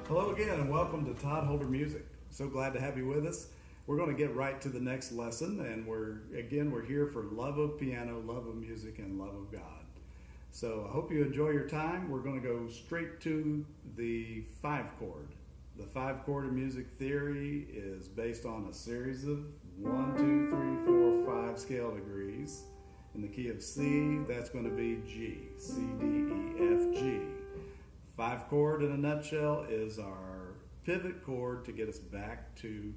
Hello again and welcome to Todd Holder Music. So glad to have you with us. We're going to get right to the next lesson, and we're here for love of piano, love of music, and love of God. So I hope you enjoy your time. We're going to go straight to the 5-chord. The 5-chord in music theory is based on a series of 1, 2, 3, 4, 5 scale degrees. In the key of C, that's going to be G, C, D, E, F, G. 5-chord in a nutshell is our pivot chord to get us back to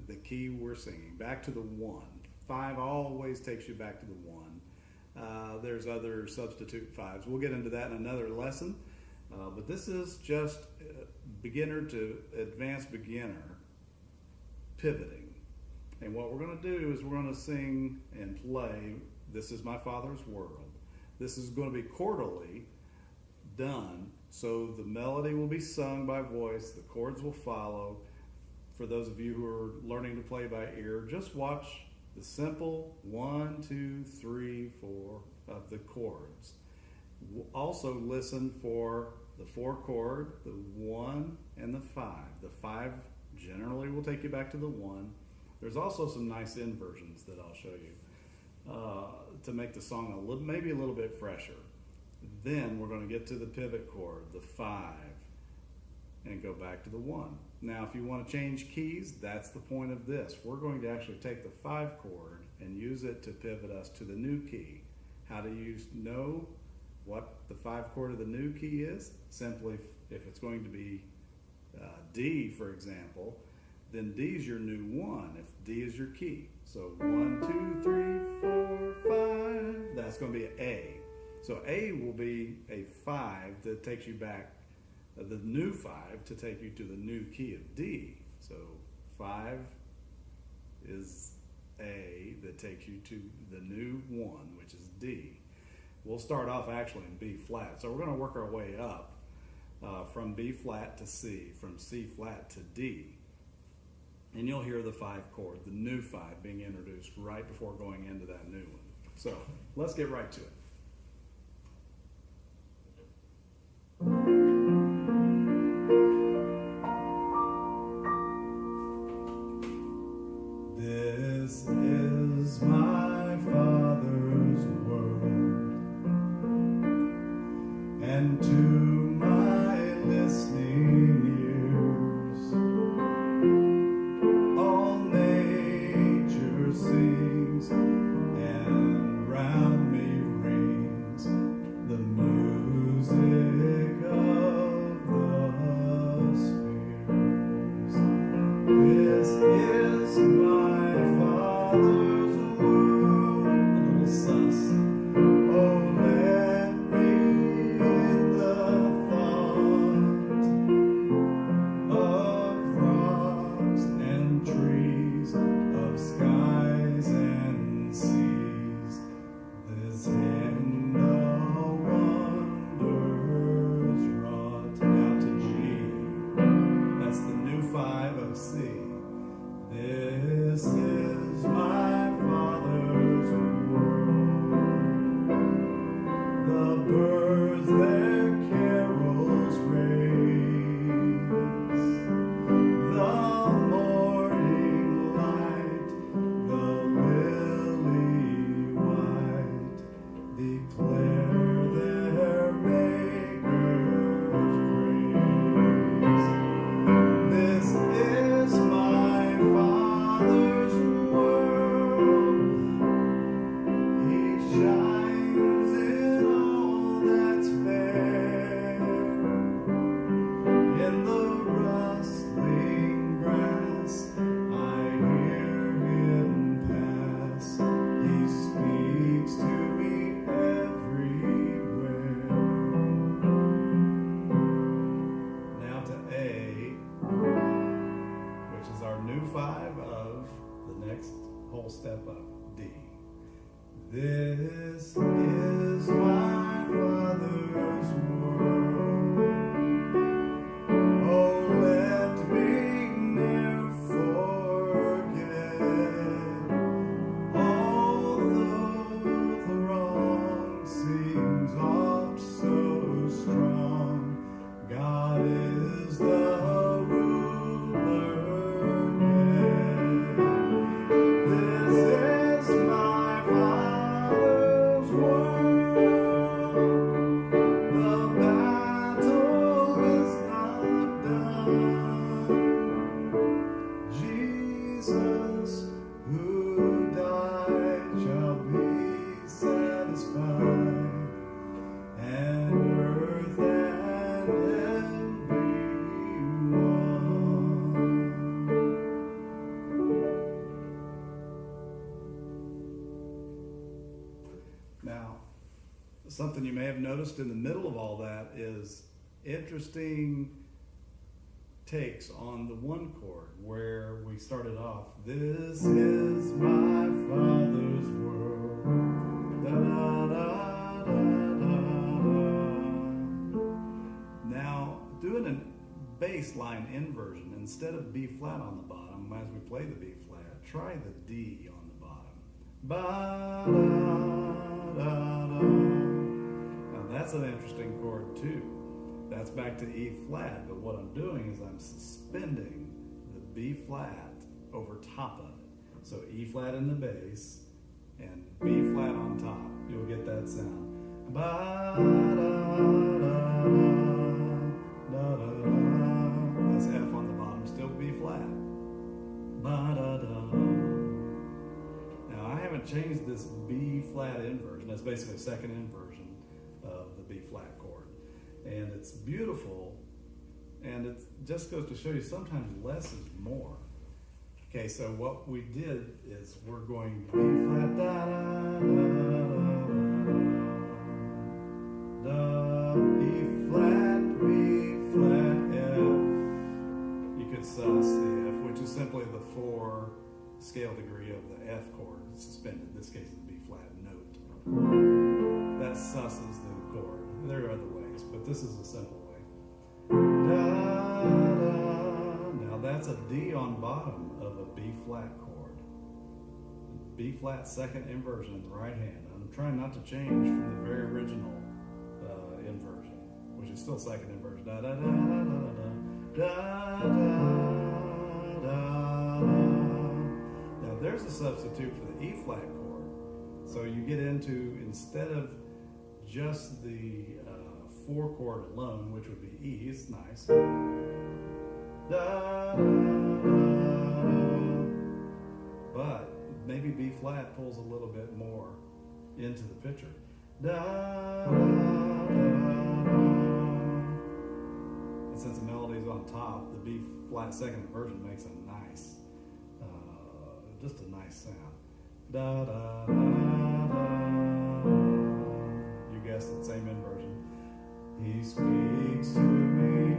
the key we're singing, back to the 1. 5 always takes you back to the 1. There's other substitute 5s. We'll get into that in another lesson. But this is just beginner to advanced beginner pivoting. And what we're going to do is we're going to sing and play This Is My Father's World. This is going to be chordally done, so the melody will be sung by voice, the chords will follow. For those of you who are learning to play by ear, just watch the simple 1, 2, 3, 4 of the chords. Also listen for the 4 chord, the 1 and the 5. The 5 generally will take you back to the 1. There's also some nice inversions that I'll show you to make the song maybe a little bit fresher. Then we're going to get to the pivot chord, the 5, and go back to the 1. Now, if you want to change keys, that's the point of this. We're going to actually take the 5 chord and use it to pivot us to the new key. How do you know what the 5 chord of the new key is? Simply, if it's going to be D, for example, then D is your new 1, if D is your key. So 1, 2, 3, 4, 5, that's going to be an A. So A will be a 5 that takes you back, the new 5 to take you to the new key of D. So 5 is A that takes you to the new 1, which is D. We'll start off actually in B flat. So we're going to work our way up from B flat to C, from C flat to D. And you'll hear the 5 chord, the new 5 being introduced right before going into that new one. So let's get right to it. This is my Father's world, and to my listening ears, all nature sings, and round me rings the music of the spheres. This is my Father's world, a little sus. Oh, let me in the thought of rocks and trees, of skies and seas. This hand of wonders wrought. Now to G. That's the new 5 of C. This is my Father's world. The birds their carols raise. The morning light, the lily white, declare their Maker's praise. This is my Father's world. He shines in all that's fair. In the rustling grass, I hear him pass. He speaks to me everywhere. Now to A, which is our new 5 of the next whole step up, D. This is my Father's world. Oh, let me ne'er forget, although the wrong seems oft so strong, God is the Now, something you may have noticed in the middle of all that is interesting takes on the one chord where we started off. This is my Father's world. Da, da, da, da, da, da. Now, doing a bass line inversion, instead of B flat on the bottom, as we play the B flat, try the D on the bottom. Ba, da, da, da. Now that's an interesting chord too. That's back to E flat, but what I'm doing is I'm suspending the B flat over top of it. So E flat in the bass and B flat on top. You'll get that sound. Ba, da, da, da, da, da. That's F on the bottom, still B flat. Ba, da, da. Now I haven't changed this B flat inversion. That's basically a second inversion of the B flat chord. And it's beautiful, and it just goes to show you sometimes less is more. Okay, so what we did is we're going B flat, da, da, da, da, da, E flat, B flat, F. You could sus the F, which is simply the 4 scale degree of the F chord suspended. In this case, the B flat note. That susses the chord. There are other ways, but this is a simple way. Da, da. Now that's a D on bottom of a B flat chord. B flat second inversion in the right hand. I'm trying not to change from the very original inversion, which is still second inversion. Da da da da da da da da da. Now there's a substitute for the E flat chord. So you get into, instead of just the 4 chord alone, which would be E, it's nice. Da, da, da, da. But maybe B flat pulls a little bit more into the picture. Da, da, da, da. And since the melody is on top, the B flat second inversion makes a nice, just a nice sound. Da, da, da, da. You guessed it, same inversion. He speaks to me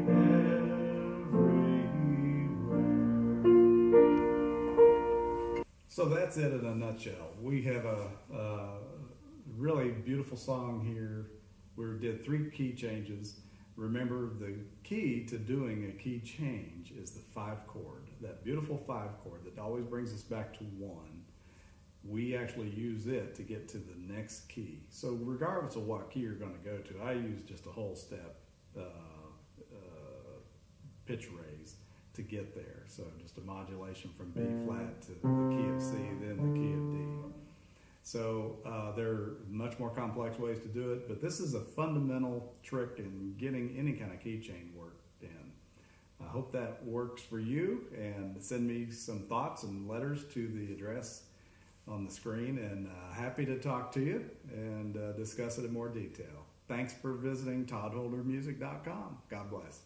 everywhere. So that's it in a nutshell. We have a really beautiful song here. We did 3 key changes. Remember, the key to doing a key change is the 5 chord, that beautiful 5 chord that always brings us back to 1. We actually use it to get to the next key. So regardless of what key you're going to go to, I use just a whole step pitch raise to get there. So just a modulation from B flat to the key of C, then the key of D. So there are much more complex ways to do it, but this is a fundamental trick in getting any kind of key change work in. I hope that works for you, and send me some thoughts and letters to the address on the screen, and happy to talk to you and discuss it in more detail. Thanks for visiting ToddHolderMusic.com. God bless.